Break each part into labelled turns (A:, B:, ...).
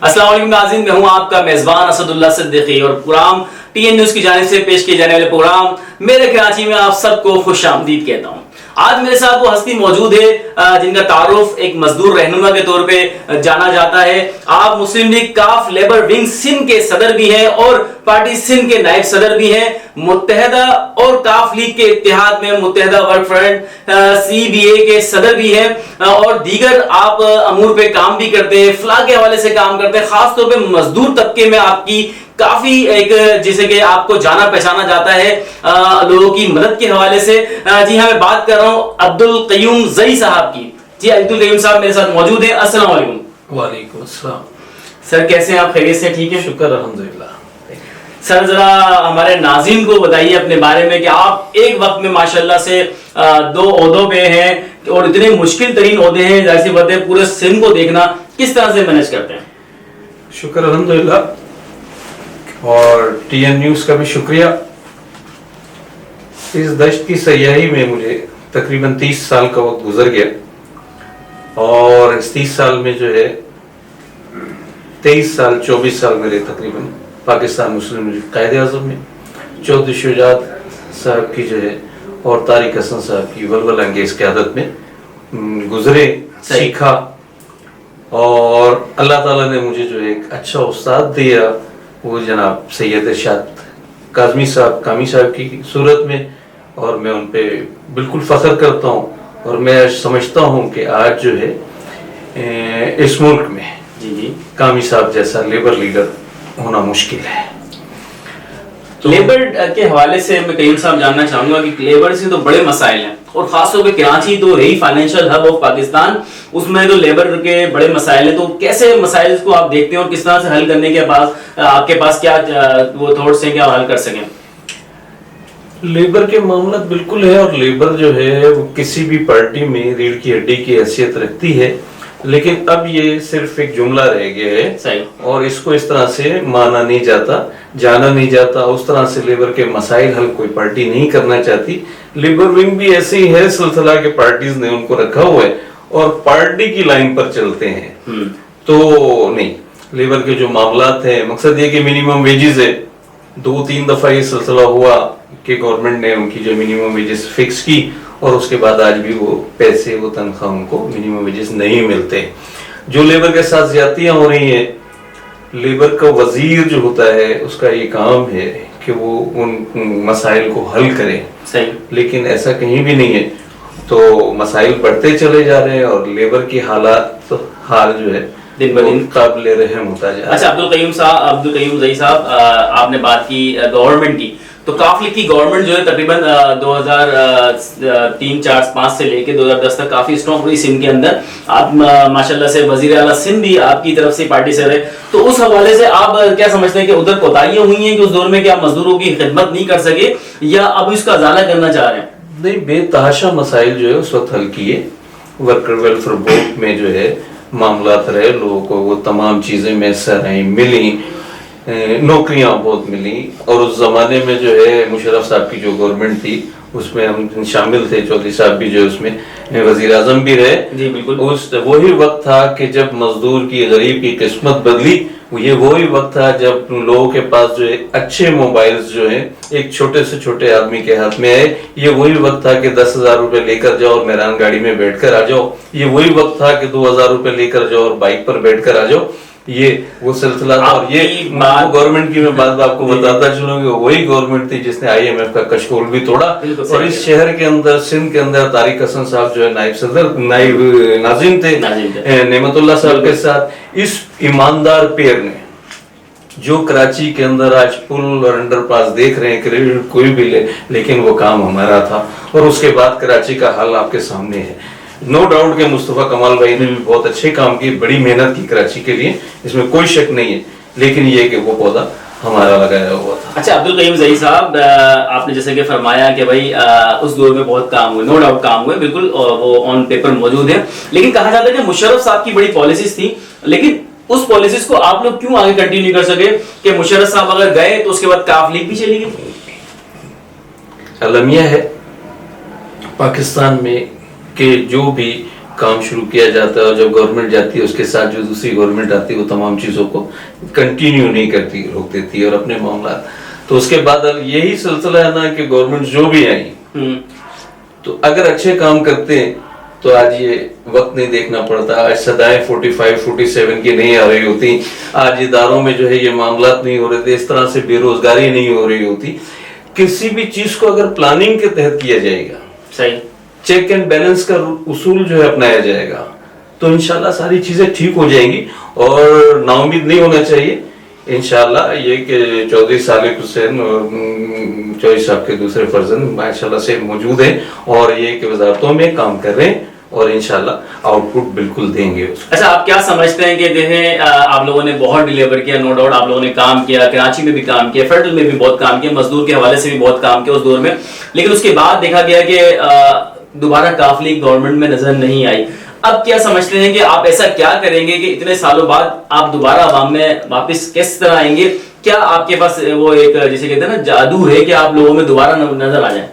A: السلام علیکم ناظرین، میں ہوں آپ کا میزبان اسد اللہ صدیقی اور پروگرام ٹی این نیوز کی جانب سے پیش کیے جانے والے پروگرام میرے کراچی میں آپ سب کو خوش آمدید کہتا ہوں۔ آج میرے ساتھ وہ ہستی موجود ہے جن کا تعارف ایک مزدور رہنما کے طور پہ جانا جاتا ہے۔ آپ مسلم لیگ کاف لیبر ونگ سندھ کے صدر بھی ہیں اور پارٹی سندھ کے نائب صدر بھی ہیں، متحدہ اور کاف لیگ کے اتحاد میں متحدہ ورک فرنٹ CBA کے صدر بھی ہیں اور دیگر آپ امور پہ کام بھی کرتے ہیں، فلاح کے حوالے سے کام کرتے ہیں، خاص طور پہ مزدور طبقے میں آپ کی کافی ایک جیسے کہ آپ کو جانا پہچانا جاتا ہے لوگوں کی مدد کے حوالے سے۔ جی ہاں، میں بات کر رہا ہوں عبدالقیوم زئی صاحب کی۔ جی عبدالقیوم صاحب میرے ساتھ موجود ہیں۔ السلام علیکم۔
B: وعلیکم السلام
A: سر، کیسے ہیں آپ؟ خیریت سے؟ ٹھیک ہے،
B: شکر الحمدللہ۔
A: سر ذرا ہمارے ناظرین کو بتائیے اپنے بارے میں کہ آپ ایک وقت میں ماشاءاللہ سے 2 عہدوں پہ ہیں اور اتنے مشکل ترین عہدے ہیں، ظاہر سی بات ہے پورے سندھ کو دیکھنا کس طرح سے مینج کرتے ہیں؟
B: شکر الحمدللہ، اور ٹی این نیوز کا بھی شکریہ۔ اس دشت کی سیاحی میں مجھے تقریباً 30 سال کا وقت گزر گیا، اور اس 30 سال میں جو ہے 24 سال میرے تقریباً پاکستان مسلم لیگ قائد اعظم میں، چودھری شجاعت صاحب کی جو ہے اور طارق حسن صاحب کی ولول انگیز قیادت میں گزرے، سیکھا، اور اللہ تعالیٰ نے مجھے جو ایک اچھا استاد دیا وہ جناب سید ارشاد کاظمی صاحب کامی صاحب کی صورت میں، اور میں ان پہ بالکل فخر کرتا ہوں، اور میں سمجھتا ہوں کہ آج جو ہے اس ملک میں کامی صاحب جیسا لیبر لیڈر ہونا مشکل ہے۔
A: لیبر کے حوالے سے میں قیوم صاحب جاننا چاہوں گا کہ لیبر سے تو بڑے مسائل ہیں، اور خاص طور پہ کراچی تو رہی فائنینشیل ہب آف پاکستان، اس میں تو لیبر کے بڑے مسائل ہیں، تو کیسے مسائل کو آپ دیکھتے ہیں اور کس طرح سے حل کرنے کے بعد آپ کے پاس کیا وہ تھوٹس ہیں کہ آپ حل کر سکیں؟
B: لیبر کے معاملات بالکل ہے، اور لیبر جو ہے وہ کسی بھی پارٹی میں ریڑھ کی ہڈی کی حیثیت رکھتی ہے، لیکن اب یہ صرف ایک جملہ رہ گیا ہے، اور اس کو اس طرح سے مانا نہیں جاتا، جانا نہیں جاتا، اس طرح سے لیبر کے مسائل حل کوئی پارٹی نہیں کرنا چاہتی۔ لیبر ونگ بھی ایسے ہی ہے، سلسلہ کے پارٹیز نے ان کو رکھا ہوا ہے اور پارٹی کی لائن پر چلتے ہیں، تو نہیں، لیبر کے جو معاملات ہیں، مقصد یہ کہ منیمم ویجز ہے، 2-3 دفعہ یہ سلسلہ ہوا کہ گورنمنٹ نے ان کی جو منیمم ویجز فکس کی، اور اس کے بعد آج بھی وہ پیسے وہ تنخواہ ان کو منیمم ویجز نہیں ملتے۔ جو لیبر کے ساتھ زیادتیاں ہو رہی ہیں، لیبر کا وزیر جو ہوتا ہے اس کا یہ کام ہے کہ وہ ان مسائل کو حل کرے، لیکن ایسا کہیں بھی نہیں ہے، تو مسائل بڑھتے چلے جا رہے ہیں اور لیبر کی حال جو ہے دن بدن قابل رحم ہوتا جا رہا ہے۔
A: اچھا عبدالقیوم زئی صاحب، آپ نے بات کی گورنمنٹ کی، تو کاف لیگ کی گورنمنٹ جو ہے تقریباً 2003-4-5 سے لے کے 2010 تک کافی اسٹرانگ ہوئی سندھ کے اندر۔ آپ ماشاءاللہ سے وزیر اعلیٰ سندھ بھی آپ کی طرف سے پارٹی سے رہے، تو اس حوالے سے آپ کیا سمجھتے ہیں کہ ادھر کوتاہیاں ہوئی ہیں کہ اس دور میں کیا مزدوروں کی خدمت نہیں کر سکے، یا اب اس کا ازالہ کرنا چاہ رہے ہیں؟
B: نہیں، بے تحاشا مسائل جو ہے اس وقت حل کیے، ورکر ویلفیئر بورڈ میں جو ہے معاملات رہے، لوگوں کو وہ تمام چیزیں میسر آئیں، ملی، نوکریاں بہت ملی، اور اس زمانے میں جو ہے مشرف صاحب کی جو گورنمنٹ تھی اس میں ہم شامل تھے، چودھری صاحب بھی جو اس میں وزیر اعظم بھی رہے۔
A: جی بالکل،
B: وہی وقت تھا کہ جب مزدور کی غریب کی قسمت بدلی، یہ وہی وقت تھا جب لوگوں کے پاس جو ہے اچھے موبائلز جو ہیں ایک چھوٹے سے چھوٹے آدمی کے ہاتھ میں آئے، یہ وہی وقت تھا کہ 10,000 روپے لے کر جاؤ اور میران گاڑی میں بیٹھ کر آ جاؤ، یہ وہی وقت تھا کہ 2,000 روپے لے کر جاؤ اور بائک پر بیٹھ کر آ جاؤ، یہ وہ سلسلہ تھا۔ اور یہ گورنمنٹ کی میں بات آپ کو بتاتا چلوں گا، وہی گورنمنٹ تھی جس نے IMF کا کشکول بھی توڑا، اور اس شہر کے اندر سندھ کے اندر طارق حسن صاحب جو ہے نائب ناظم تھے نعمت اللہ صاحب کے ساتھ، اس ایماندار پیر نے جو کراچی کے اندر آج پل اور انڈر پاس دیکھ رہے ہیں، کریڈٹ کوئی بھی لے، لیکن وہ کام ہمارا تھا، اور اس کے بعد کراچی کا حال آپ کے سامنے ہے۔ نو ڈاؤٹ کہ مصطفیٰ کمال بھائی نے بھی بہت اچھے کام کی، بڑی محنت کی کراچی کے لیے، اس میں کوئی شک نہیں ہے، لیکن یہ کہ وہ پودا ہمارا لگایا ہوا تھا۔
A: اچھا عبدالقیوم زئی صاحب، آپ نے جیسے کہ فرمایا کہ بھائی اس دور میں بہت کام ہوئے، نو ڈاؤٹ کام ہوئے، بالکل وہ آن پیپر موجود ہیں، لیکن کہا جاتا ہے کہ مشرف صاحب کی بڑی پالیسیز تھی، لیکن اس پالیسیز کو آپ لوگ کیوں آگے کنٹینیو کر سکے کہ مشرف صاحب اگر گئے تو اس کے بعد کاف لیگ بھی چلی گئی؟
B: المیہ ہے پاکستان میں کہ جو بھی کام شروع کیا جاتا ہے اور جب گورنمنٹ جاتی ہے اس کے ساتھ جو دوسری گورنمنٹ آتی ہے وہ تمام چیزوں کو کنٹینیو نہیں کرتی, روک دیتی ہے اور اپنے معاملات. تو اس کے بعد اب یہی سلسلہ ہے نا کہ گورنمنٹ جو بھی آئی تو اگر اچھے کام کرتے ہیں تو آج یہ وقت نہیں دیکھنا پڑتا. آج سدائیں 45 47 کی نہیں آ رہی ہوتی, آج اداروں میں جو ہے یہ معاملات نہیں ہو رہے تھے, اس طرح سے بے روزگاری نہیں ہو رہی ہوتی. کسی بھی چیز کو اگر پلاننگ کے تحت کیا جائے گا,
A: صحیح,
B: چیک اینڈ بیلنس کا اصول جو ہے اپنایا جائے گا تو انشاءاللہ ساری چیزیں ٹھیک ہو جائیں گی. اور نا امید نہیں ہونا چاہیے. انشاءاللہ یہ کہ چودھری صالح حسین اور چودھری صاحب کے دوسرے فرزند ماشاءاللہ سے موجود ہیں اور یہ کہ وزارتوں میں کام کر رہے ہیں اور انشاءاللہ آؤٹ پٹ بالکل دیں گے.
A: اچھا, آپ کیا سمجھتے ہیں کہ دیکھیں آپ لوگوں نے بہت ڈیلیور کیا, نو ڈاؤٹ آپ لوگوں نے کام کیا, کراچی میں بھی کام کیا, فیڈرل میں بھی بہت کام کیا, مزدور کے حوالے سے بھی بہت کام کیا اس دور میں, لیکن اس کے بعد دیکھا گیا کہ دوبارہ کافی لیگ گورنمنٹ میں نظر نہیں آئی. اب کیا سمجھتے ہیں کہ آپ ایسا کیا کریں گے کہ اتنے سالوں بعد آپ دوبارہ عوام میں واپس کس طرح آئیں گے؟ کیا آپ کے پاس وہ ایک جسے کہتے ہیں نا جادو ہے کہ آپ لوگوں میں دوبارہ نظر آ جائیں؟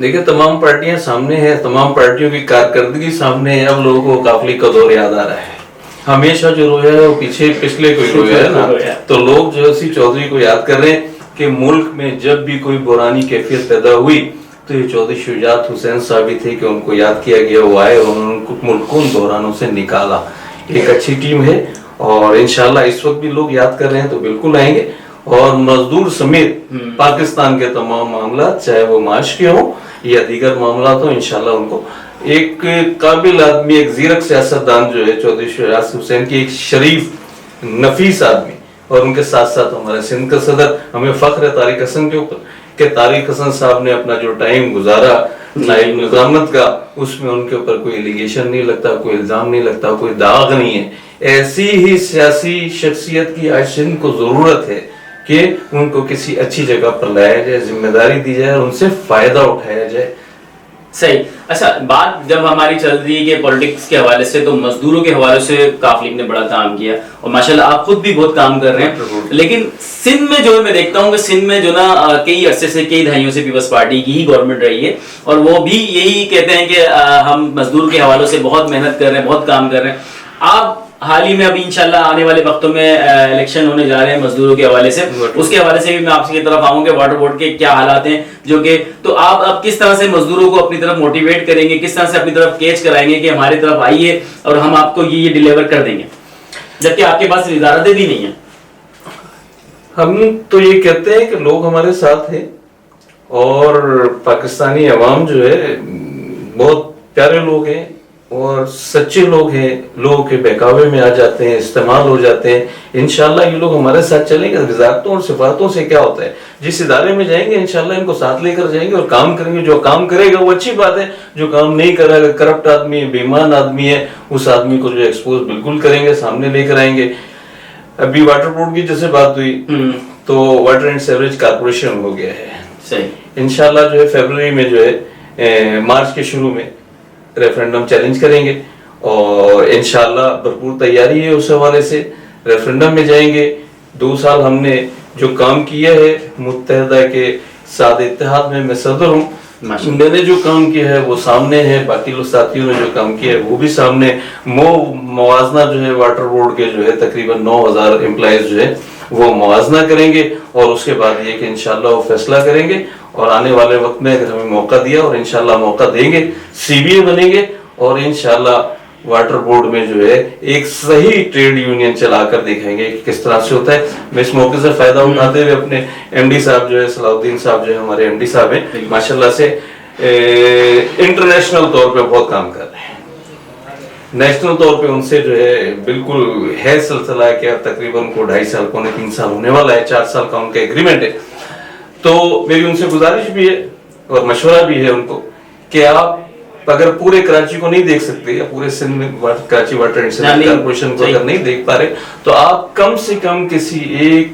B: دیکھیں تمام پارٹیاں سامنے ہیں, تمام پارٹیوں کی کارکردگی سامنے ہے. اب لوگوں کو قافلی کا دور یاد آ رہا ہے. ہمیشہ جو رویا ہے وہ پیچھے پچھلے کوئی رویا ہے نا, تو لوگ جو اسی چودھری کو یاد کر رہے ہیں کہ ملک میں جب بھی کوئی بحرانی کیفیت پیدا ہوئی تو یہ چودھری شجاعت حسین صاحب تھے کہ ان کو یاد کیا گیا, وہ آئے اور انہوں نے ملک کو ان بحرانوں سے نکالا. ایک اچھی ٹیم ہے اور انشاءاللہ اس وقت بھی لوگ یاد کر رہے ہیں تو بالکل آئیں گے. اور مزدور سمیت پاکستان کے تمام معاملات چاہے وہ معاش کے ہوں یا دیگر معاملات ہوں, انشاءاللہ ان کو ایک قابل آدمی, ایک زیرک سیاستدان جو ہے چودھری شجاعت حسین کی, ایک شریف نفیس آدمی, اور ان کے ساتھ ساتھ ہمارے سندھ کا صدر, ہمیں فخر ہے طارق حسن کے اوپر کہ طارق حسن صاحب نے اپنا جو ٹائم گزارا نائب نظامت کا, اس میں ان کے اوپر کوئی ایلیگیشن نہیں لگتا, کوئی الزام نہیں لگتا, کوئی داغ نہیں ہے. ایسی ہی سیاسی شخصیت کی آج سندھ کو ضرورت ہے کہ ان کو کسی اچھی جگہ پر لایا جائے, ذمہ داری دی جائے اور ان سے فائدہ اٹھایا جائے.
A: صحیح. اچھا, بات جب ہماری چل رہی ہے کہ پولیٹکس کے حوالے سے, تو مزدوروں کے حوالے سے کافی نے بڑا کام کیا اور ماشاءاللہ آپ خود بھی بہت کام کر رہے ہیں. لیکن سندھ میں جو ہے میں دیکھتا ہوں کہ سندھ میں جو نا کئی عرصے سے, کئی دہائیوں سے پیپلز پارٹی کی ہی گورنمنٹ رہی ہے اور وہ بھی یہی کہتے ہیں کہ ہم مزدور کے حوالوں سے بہت محنت کر رہے ہیں, بہت کام کر رہے ہیں. آپ حال ہی میں ابھی انشاءاللہ آنے والے وقتوں میں الیکشن ہونے جا رہے ہیں مزدوروں کے حوالے سے, اس کے حوالے سے بھی میں آپ کی طرف آؤں گا. واٹر بورڈ کے کیا حالات ہیں جو کہ, تو آپ اب کس طرح سے مزدوروں کو اپنی طرف موٹیویٹ کریں گے, کس طرح سے اپنی طرف کیچ کرائیں گے کہ ہماری طرف آئیے اور ہم آپ کو یہ ڈیلیور کر دیں گے, جبکہ آپ کے پاس وزارتیں بھی نہیں ہیں؟
B: ہم تو یہ کہتے ہیں کہ لوگ ہمارے ساتھ ہیں اور پاکستانی عوام جو ہے بہت پیارے لوگ ہیں اور سچے لوگ ہیں, لوگوں کے بہکاوے میں آ جاتے ہیں, استعمال ہو جاتے ہیں. انشاءاللہ یہ لوگ ہمارے ساتھ چلیں گے. وزارتوں اور سفارتوں سے کیا ہوتا ہے, جس ادارے میں جائیں گے انشاءاللہ ان کو ساتھ لے کر جائیں گے اور کام کریں گے. جو کام کرے گا وہ اچھی بات ہے, جو کام نہیں کرے گا, کرپٹ آدمی ہے, بے ایمان آدمی ہے, اس آدمی کو جو ایکسپوز بالکل کریں گے, سامنے لے کر آئیں گے. ابھی واٹر بورڈ کی جیسے بات ہوئی تو واٹر اینڈ سیوریج کارپوریشن ہو گیا ہے.
A: صحیح.
B: انشاءاللہ جو ہے فیبروری میں جو ہے مارچ کے شروع میں ریفرنڈم چیلنج کریں گے اور انشاءاللہ بھرپور تیاری ہے اس حوالے سے. ریفرنڈم میں جائیں گے. 2 سال ہم نے جو کام کیا ہے متحدہ کے ساتھ اتحاد میں صدر ہوں, میں نے جو کام کیا ہے وہ سامنے ہے, باقی لوگ ساتھیوں نے جو کام کیا ہے وہ بھی سامنے. موازنہ جو ہے واٹر بورڈ کے جو ہے تقریباً 9000 امپلائیز جو ہے وہ موازنہ کریں گے اور اس کے بعد یہ کہ انشاءاللہ وہ فیصلہ کریں گے اور آنے والے وقت میں اگر ہمیں موقع دیا اور انشاءاللہ موقع دیں گے سی بی اے بنیں گے اور انشاءاللہ واٹر بورڈ میں جو ہے ایک صحیح ٹریڈ یونین چلا کر دیکھیں گے کہ کس طرح سے ہوتا ہے. میں اس موقع سے فائدہ اٹھاتے ہوئے اپنے ایم ڈی صاحب جو ہے صلاح الدین صاحب جو ہے ہمارے ایم ڈی صاحب ہیں, ماشاءاللہ سے انٹرنیشنل طور پہ بہت کام کر رہے ہیں. نیشنل طور پہ ان سے جو ہے بالکل ہے سلسلہ ہے کہ تقریباً کو 2.5 سال 3 سال ہونے والا ہے, 4 سال کا ان کا ایگریمنٹ ہے. تو میری ان سے گزارش بھی ہے اور مشورہ بھی ہے ان کو کہ آپ اگر پورے کراچی کو نہیں دیکھ سکتے یا پورے سندھ میں Karachi water and sewerage corporation کو اگر نہیں دیکھ پا رہے تو آپ کم سے کم کسی ایک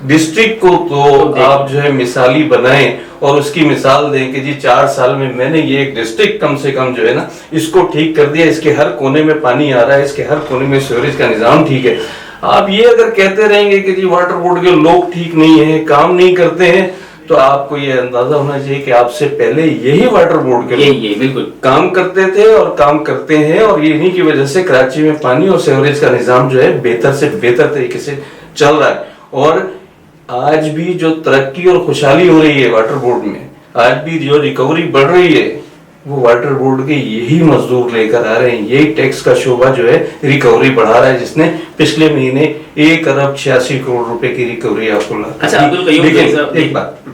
B: ڈسٹرکٹ کو تو آپ جو ہے مثالی بنائیں اور اس کی مثال دیں کہ جی 4 سال میں نے یہ ایک ڈسٹرکٹ کم سے کم جو ہے نا اس کو ٹھیک کر دیا, اس کے ہر کونے میں پانی آ رہا ہے, اس کے ہر کونے میں سیوریج کا نظام ٹھیک ہے. آپ یہ اگر کہتے رہیں گے کہ جی واٹر بورڈ کے لوگ ٹھیک نہیں ہیں, کام نہیں کرتے ہیں, تو آپ کو یہ اندازہ ہونا چاہیے کہ آپ سے پہلے یہی واٹر بورڈ کے
A: یہ بالکل
B: کام کرتے تھے اور کام کرتے ہیں، اور انہی کی وجہ سے کراچی میں پانی اور سیوریج کا نظام جو ہے بہتر سے بہتر طریقے سے چل رہا ہے. اور آج بھی جو ترقی اور خوشحالی ہو رہی ہے واٹر بورڈ میں، آج بھی جو ریکوری بڑھ رہی ہے، وہ واٹر بورڈ کے یہی مزدور لے کر آ رہے ہیں. یہی ٹیکس کا شعبہ جو ہے ریکوری بڑھا رہا ہے، جس نے پچھلے مہینے 1 ارب 86 کروڑ روپے کی ریکوری آپ کو ایک بات،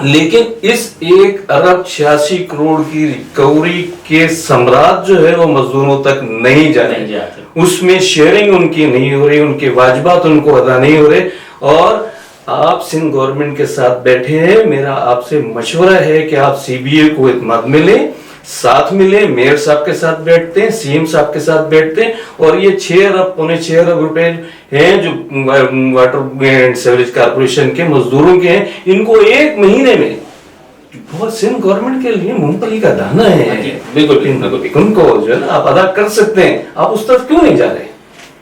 B: لیکن اس 1 ارب 86 کروڑ کی ریکوری کے ثمرات جو ہے وہ مزدوروں تک نہیں جاتے. اس میں شیئرنگ ان کی نہیں ہو رہی، ان کے واجبات ان کو ادا نہیں ہو رہے. اور آپ سندھ گورنمنٹ کے ساتھ بیٹھے ہیں، میرا آپ سے مشورہ ہے کہ آپ سی بی اے کو اعتماد میں لیں، ساتھ ملیں، میئر صاحب کے ساتھ بیٹھتے ہیں، سی ایم صاحب کے ساتھ بیٹھتے ہیں، اور یہ 6 ارب روپے ہیں جو واٹر اینڈ سیوریج کارپوریشن کے مزدوروں کے ہیں، ان کو ایک مہینے میں بہت سندھ گورنمنٹ کے لیے مونگ پھلی کا دانا ہے، بالکل ان کو جو ہے نا آپ ادا کر سکتے ہیں. آپ اس طرف کیوں نہیں جا رہے؟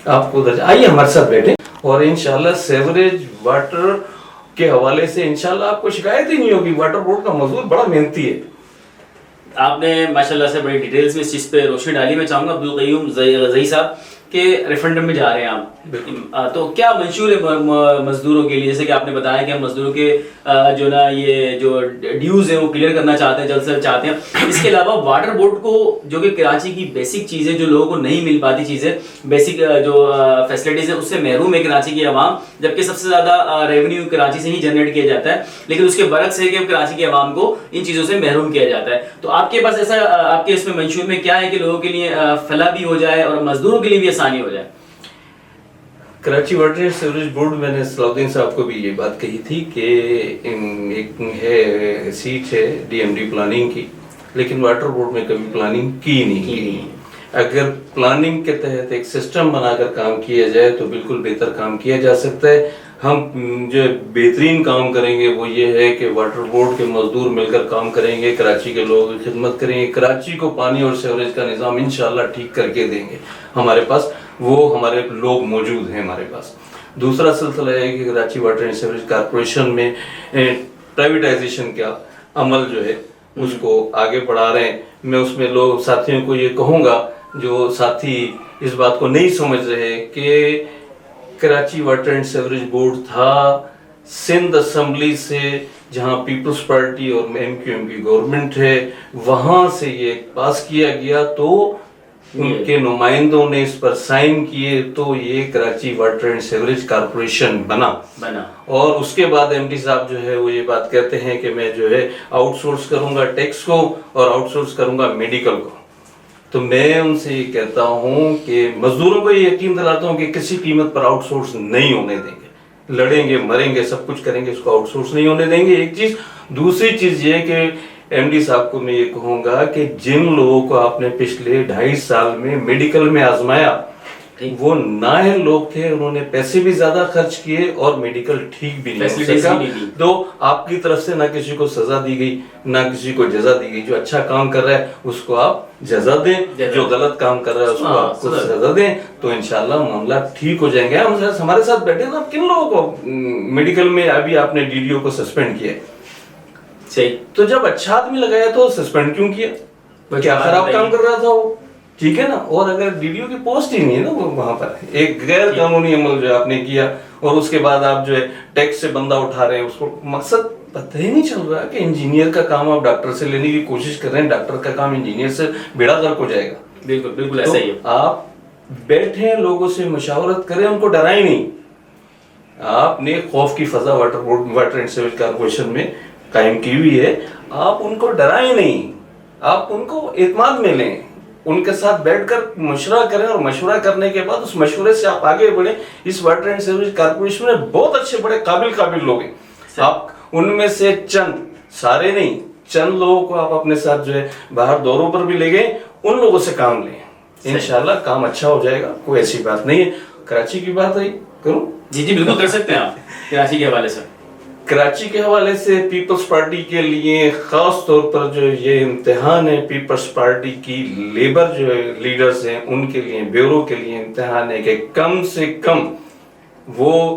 B: آپ کو آئیے ہمارے ساتھ بیٹھیں، اور انشاءاللہ سیوریج واٹر کے حوالے سے انشاءاللہ آپ کو شکایت ہی نہیں ہوگی. واٹر بورڈ کا مزدور بڑا محنتی ہے.
A: آپ نے ماشاءاللہ سے بڑی ڈیٹیلز میں اس چیز پہ روشنی ڈالی. میں چاہوں گا عبدالقیوم زئی صاحب کہ ریفرنڈم میں جا رہے ہیں آپ، تو کیا منشور ہے مزدوروں کے لیے؟ جیسے کہ آپ نے بتایا کہ ہم مزدوروں کے جو نا یہ جو ڈیوز ہیں وہ کلیئر کرنا چاہتے ہیں، جلد سے چاہتے ہیں. اس کے علاوہ واٹر بورڈ کو جو کہ کراچی کی بیسک چیزیں جو لوگوں کو نہیں مل پاتی چیزیں، بیسک جو فیسلٹیز ہیں اس سے محروم ہے کراچی کی عوام، جبکہ سب سے زیادہ ریونیو کراچی سے ہی جنریٹ کیا جاتا ہے، لیکن اس کے برعکس ہے کہ کراچی کی عوام کو ان چیزوں سے محروم کیا جاتا ہے. تو آپ کے پاس ایسا آپ کے اس میں منشور میں کیا ہے کہ لوگوں کے لیے فلاح بھی ہو جائے اور مزدوروں کے لیے بھی آسانی ہو جائے؟
B: Karachi water and sewerage board, میں نے صلاح الدین صاحب کو بھی یہ بات کہی تھی کہ ایک ہے سیٹ ہے ڈی ایم ڈی پلاننگ کی، لیکن واٹر بورڈ میں کبھی پلاننگ کی نہیں. اگر پلاننگ کے تحت ایک سسٹم بنا کر کام کیا جائے تو بالکل بہتر کام کیا جا سکتا ہے. ہم جو بہترین کام کریں گے وہ یہ ہے کہ واٹر بورڈ کے مزدور مل کر کام کریں گے، کراچی کے لوگوں کی خدمت کریں گے، کراچی کو پانی اور سیوریج کا نظام انشاءاللہ ٹھیک کر کے دیں گے. ہمارے پاس وہ ہمارے لوگ موجود ہیں ہمارے پاس. دوسرا سلسلہ ہے کہ Karachi water and sewerage corporation میں پرائیویٹائزیشن کا عمل جو ہے اس کو آگے بڑھا رہے ہیں. میں اس میں لوگ ساتھیوں کو یہ کہوں گا جو ساتھی اس بات کو نہیں سمجھ رہے کہ Karachi water and sewerage board تھا سندھ اسمبلی سے، جہاں پیپلز پارٹی اور ایم کیو ایم کی گورنمنٹ ہے، وہاں سے یہ پاس کیا گیا، تو ان کے نمائندوں نے اس پر سائن کیے تو یہ Karachi water and sewerage corporation بنا. اور اس کے بعد ایم ڈی صاحب جو ہے وہ یہ بات کہتے ہیں کہ میں جو ہے آؤٹ سورس کروں گا ٹیکس کو اور آؤٹ سورس کروں گا میڈیکل کو. تو میں ان سے یہ کہتا ہوں کہ مزدوروں کو یہ یقین دلاتا ہوں کہ کسی قیمت پر آؤٹ سورس نہیں ہونے دیں گے، لڑیں گے، مریں گے، سب کچھ کریں گے، اس کو آؤٹ سورس نہیں ہونے دیں گے. ایک چیز. دوسری چیز یہ کہ ایم ڈی صاحب کو میں یہ کہوں گا کہ جن لوگوں کو آپ نے پچھلے 2.5 سال میں میڈیکل میں آزمایا وہ نااہل لوگ تھے، انہوں نے پیسے بھی زیادہ خرچ کیے اور میڈیکل ٹھیک بھی نہیں ہو سکا. تو آپ کی طرف سے نہ کسی کو سزا دی گئی نہ کسی کو جزا دی گئی. جو اچھا کام کر رہا ہے اس کو آپ جزا دیں، جو غلط کام کر رہا ہے اس کو آپ کو سزا دیں، تو انشاءاللہ معاملہ ٹھیک ہو جائیں گے. ہمارے ساتھ بیٹھے نا، کن لوگوں کو میڈیکل میں ابھی آپ نے ڈی ڈی او کو سسپینڈ کیا؟ صحیح. تو جب اچھا آدمی لگایا تو سسپینڈ کیوں کیا؟ کیا خراب کام کر رہا تھا وہ؟ ٹھیک ہے نا. اور اگر ڈی ڈی او کی پوسٹ ہی نہیں ہے نا وہاں پر، ایک غیر قانونی عمل جو آپ نے کیا اور اس کے بعد آپ جو ہے ٹیکس سے بندہ اٹھا رہے ہیں، اس کو مقصد پتہ ہی نہیں چل رہا کہ انجینئر کا کام آپ ڈاکٹر سے لینے کی کوشش کر رہے ہیں، ڈاکٹر کا کام انجینئر سے بیڑا غرق ہو جائے گا. بالکل بالکل ایسا ہی ہے. آپ بیٹھیں، لوگوں سے مشاورت کریں، ان کو ڈرائیں نہیں. آپ نے خوف کی فضا واٹر اینڈ سیوریج کارپوریشن میں قائم کی ہوئی ہے، آپ ان کو ڈرائیں نہیں، آپ ان کو اعتماد میں لیں، ان کے ساتھ بیٹھ کر مشورہ کریں، اور مشورہ کرنے کے بعد اس مشورے سے آپ آگے بڑھیں. اس واٹر اینڈ سیوریج کارپوریشن میں بہت اچھے بڑے قابل لوگ ہیں. آپ ان میں سے چند، سارے نہیں، چند لوگوں کو آپ اپنے ساتھ جو ہے باہر دوروں پر بھی لے گئے، ان لوگوں سے کام لیں، انشاءاللہ کام اچھا ہو جائے گا. کوئی ایسی بات نہیں ہے. کراچی کی بات ہے، کروں؟ جی بالکل کر سکتے ہیں آپ. کراچی کے حوالے سے، کراچی کے حوالے سے پیپلز پارٹی کے لیے خاص طور پر جو یہ امتحان ہے، پیپلز پارٹی کی لیبر جو لیڈرز ہیں ان کے لیے، بیورو کے لیے امتحان ہے کہ کم سے کم وہ